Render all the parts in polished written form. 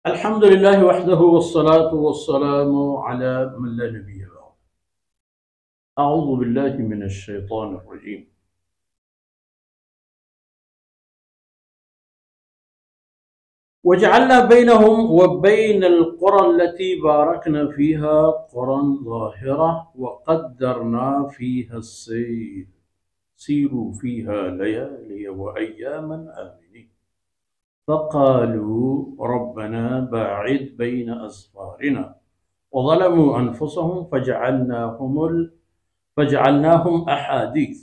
الحمد لله وحده والصلاة والسلام على من لا نبي بعده. أعوذ بالله من الشيطان الرجيم. وجعلنا بينهم وبين القرى التي باركنا فيها قرى ظاهرة وقدرنا فيها السير سيروا فيها ليالي وأياما آمنين فقالوا ربنا باعد بين أسفارنا وظلموا أنفسهم فجعلناهم أحاديث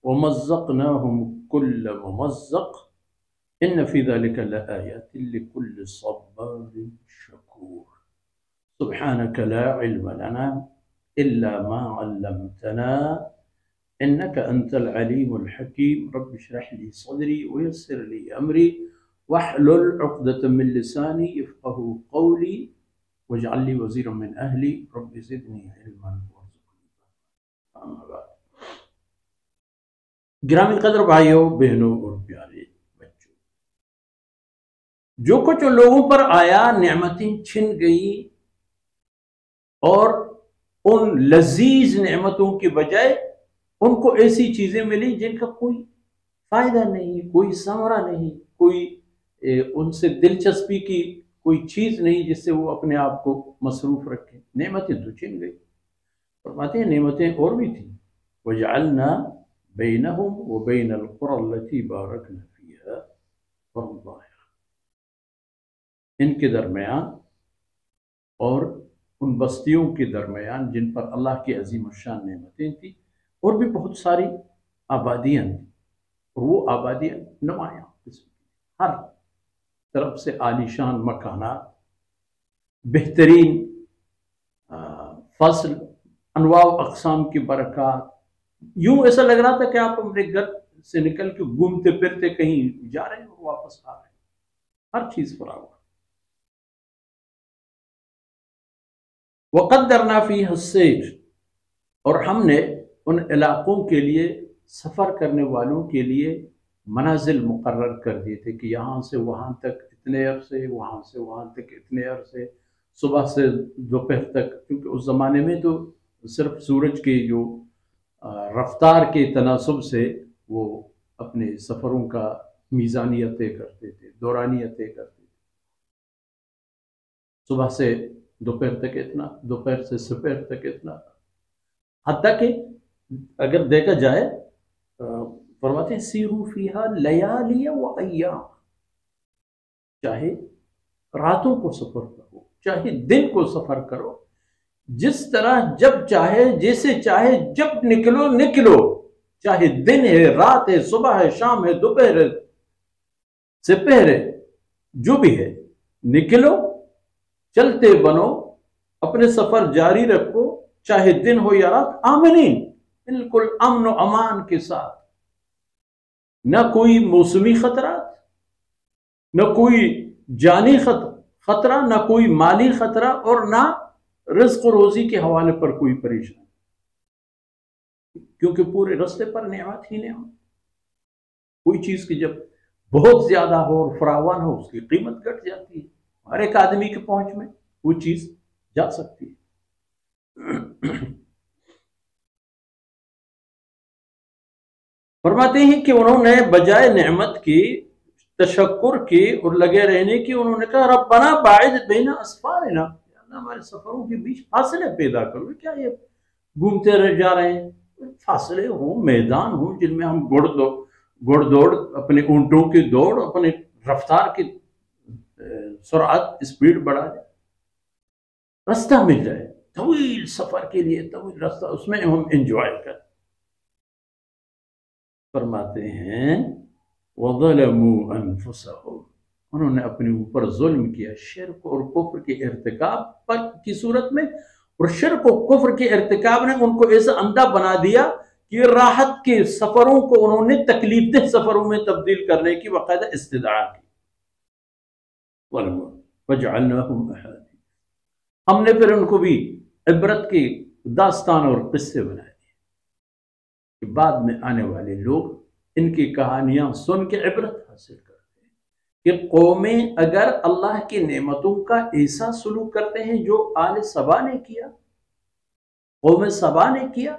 ومزقناهم كل ممزق إن في ذلك لآيات لكل صبار شكور. سبحانك لا علم لنا إلا ما علمتنا إنك أنت العليم الحكيم. رب اشرح لي صدري ويسر لي أمري واحلل عقدة من لساني يفقه قولي واجعل لي وزيرا من أهلي رب زدني علما وارزقني. أما بعد، گرامی قدر بھائیوں بہنوں اور پیارے بچوں، جو کچھ لوگوں پر آیا نعمتیں چھن گئی اور ان لذیذ نعمتوں کی بجائے ان کو ایسی چیزیں ملی جن کا کوئی فائدہ نہیں، کوئی ثمرہ نہیں، کوئی ان سے دلچسپی کی کوئی چیز نہیں جس سے وہ اپنے آپ کو مصروف رکھیں. نعمتیں تو چھن گئی. فرماتے ہیں نعمتیں اور بھی تھیں. وجعلنا بینہم وبین القرى التي بارکنا فیہا قرى ظاہرہ، ان کے درمیان اور ان بستیوں کے درمیان جن پر اللہ کی عظیم الشان نعمتیں تھیں اور بھی بہت ساری آبادیاں تھیں، اور وہ آبادیاں نمایاں قسم کی، ہر طرف سے عالیشان مکانات، بہترین فصل، انواع و اقسام کی برکات. یوں ایسا لگ رہا تھا کہ آپ اپنے گھر سے نکل کے گھومتے پھرتے کہیں جا رہے ہیں اور واپس آ رہے ہیں، ہر چیز فراہم. وقدرنا فیہا السیر، اور ہم نے ان علاقوں کے لیے سفر کرنے والوں کے لیے منازل مقرر کر دیے تھے کہ یہاں سے وہاں تک اتنے عرصے، وہاں سے وہاں تک اتنے عرصے، صبح سے دوپہر تک. کیونکہ اس زمانے میں تو صرف سورج کی جو رفتار کے تناسب سے وہ اپنے سفروں کا میزانیہ طے کرتے تھے، دورانیہ طے کرتے تھے. صبح سے دوپہر تک اتنا، دوپہر سے سپہر تک اتنا. حتیٰ کہ اگر دیکھا جائے فرماتے ہیں سیرو فیہا لیالی و ایام، چاہے راتوں کو سفر کرو، چاہے دن کو سفر کرو، جس طرح جب چاہے، جیسے چاہے جب نکلو نکلو، چاہے دن ہے، رات ہے، صبح ہے، شام ہے، دوپہر ہے، سپہر ہے، جو بھی ہے، نکلو، چلتے بنو، اپنے سفر جاری رکھو، چاہے دن ہو یا رات، آمنین، بالکل امن و امان کے ساتھ. نہ کوئی موسمی خطرات، نہ کوئی جانی خطرہ، نہ کوئی مالی خطرہ، اور نہ رزق و روزی کے حوالے پر کوئی پریشانی، کیونکہ پورے رستے پر نعمت ہی نعمت. کوئی چیز کی جب بہت زیادہ ہو اور فراوان ہو اس کی قیمت گھٹ جاتی ہے. ہر ایک آدمی کے پہنچ میں وہ چیز جا سکتی ہے. فرماتے ہیں کہ انہوں نے بجائے نعمت کی، تشکر کی اور لگے رہنے کی، انہوں نے کہا ربنا باعد بین اسفارنا، ہمارے سفروں کے بیچ فاصلے پیدا کرو. کیا یہ گھومتے رہ جا رہے ہیں؟ فاصلے ہوں، میدان ہوں جن میں ہم گھڑ دوڑ، اپنے اونٹوں کی دوڑ، اپنے رفتار کی سرعت، اسپیڈ بڑھا جائے، رستہ مل جائے طویل سفر کے لیے، طویل رستہ، اس میں ہم انجوائے کریں. فرماتے ہیں وَظَلَمُوا أَنفُسَهُمْ، انہوں نے اپنے اوپر ظلم کیا، شرک اور کفر کے ارتکاب کی صورت میں. اور شرک و کفر کے ارتکاب نے ان کو ایسا اندھا بنا دیا کہ راحت کے سفروں کو انہوں نے تکلیف دہ سفروں میں تبدیل کرنے کی باقاعدہ استدعا کی. وَجَعَلْنَاهُمْ أَحَادِيثَ، ہم نے پھر ان کو بھی عبرت کی داستان اور قصے بنا دیے کہ بعد میں آنے والے لوگ ان کی کہانیاں سن کے عبرت حاصل کرتے ہیں کہ قومیں اگر اللہ کی نعمتوں کا ایسا سلوک کرتے ہیں جو آل سبا نے کیا، قوم سبا نے کیا،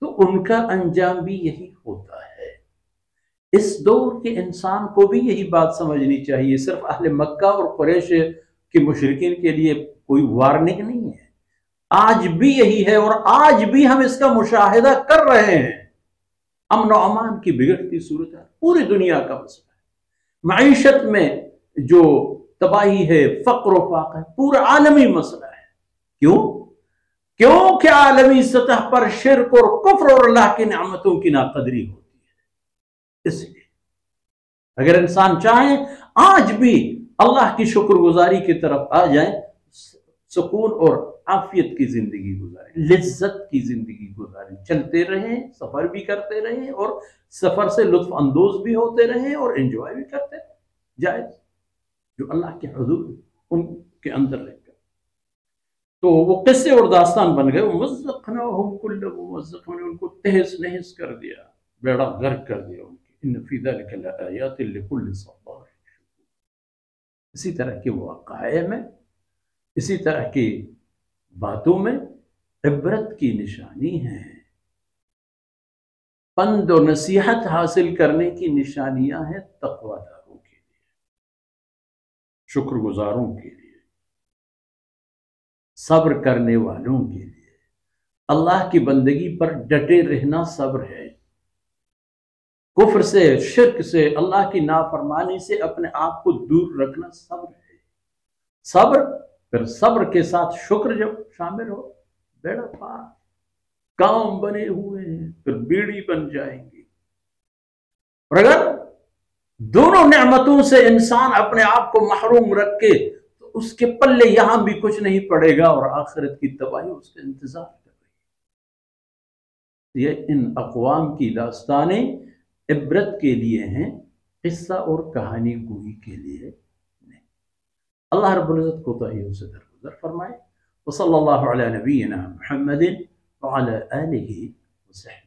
تو ان کا انجام بھی یہی ہوتا ہے۔ اس دور کے انسان کو بھی یہی بات سمجھنی چاہیے، صرف اہل مکہ اور قریش کے مشرکین کے لیے کوئی وارننگ نہیں ہے، آج بھی یہی ہے، اور آج بھی ہم اس کا مشاہدہ کر رہے ہیں۔ امن و امان کی بگڑتی صورت ہے، پوری دنیا کا مسئلہ ہے، معیشت میں جو تباہی ہے، فقر و فاقہ ہے، پورا عالمی مسئلہ ہے۔ کیوں کہ عالمی سطح پر شرک اور کفر اور اللہ کی نعمتوں کی ناقدری ہوتی ہے۔ اس لیے اگر انسان چاہیں آج بھی اللہ کی شکر گزاری کی طرف آ جائیں، سکون اور عافیت کی زندگی گزاریں، لذت کی زندگی گزاریں، چلتے رہیں، سفر بھی کرتے رہیں، اور سفر سے لطف اندوز بھی ہوتے رہیں، اور انجوائے بھی کرتے رہیں، جائز جو اللہ کے حدود ان کے اندر رہ کر۔ تو وہ قصے اور داستان بن گئے، وَمَزَّقْنَاهُمْ كُلَّ مُمَزَّقٍ، ہم نے ان کو تہس نہس کر دیا، بیڑا غرق کر دیا ان کی۔ إِنَّ فِي ذَلِكَ لَآيَاتٍ لِكُلِّ صَبَّارٍ۔ اسی طرح کے واقعے میں، اسی طرح کی باتوں میں عبرت کی نشانی ہے، پند و نصیحت حاصل کرنے کی نشانیاں ہیں تقوی داروں کے لیے، شکر گزاروں کے لیے، صبر کرنے والوں کے لیے۔ اللہ کی بندگی پر ڈٹے رہنا صبر ہے، کفر سے، شرک سے، اللہ کی نافرمانی سے اپنے آپ کو دور رکھنا صبر ہے۔ صبر، پھر صبر کے ساتھ شکر جب شامل ہو، بیڑا پار، کام بنے ہوئے ہیں، پھر بیڑی بن جائیں گے۔ اور اگر دونوں نعمتوں سے انسان اپنے آپ کو محروم رکھ کے، تو اس کے پلے یہاں بھی کچھ نہیں پڑے گا، اور آخرت کی تباہی اس کا انتظار کر رہی ہے۔ یہ ان اقوام کی داستانیں عبرت کے لیے ہیں، قصہ اور کہانی گوئی کے لیے نہیں۔ اللہ رب العزت کوتاہیوں سے درگزر فرمائے۔ وصلی اللہ علی نبینا محمد وعلی آلہ وصحبہ۔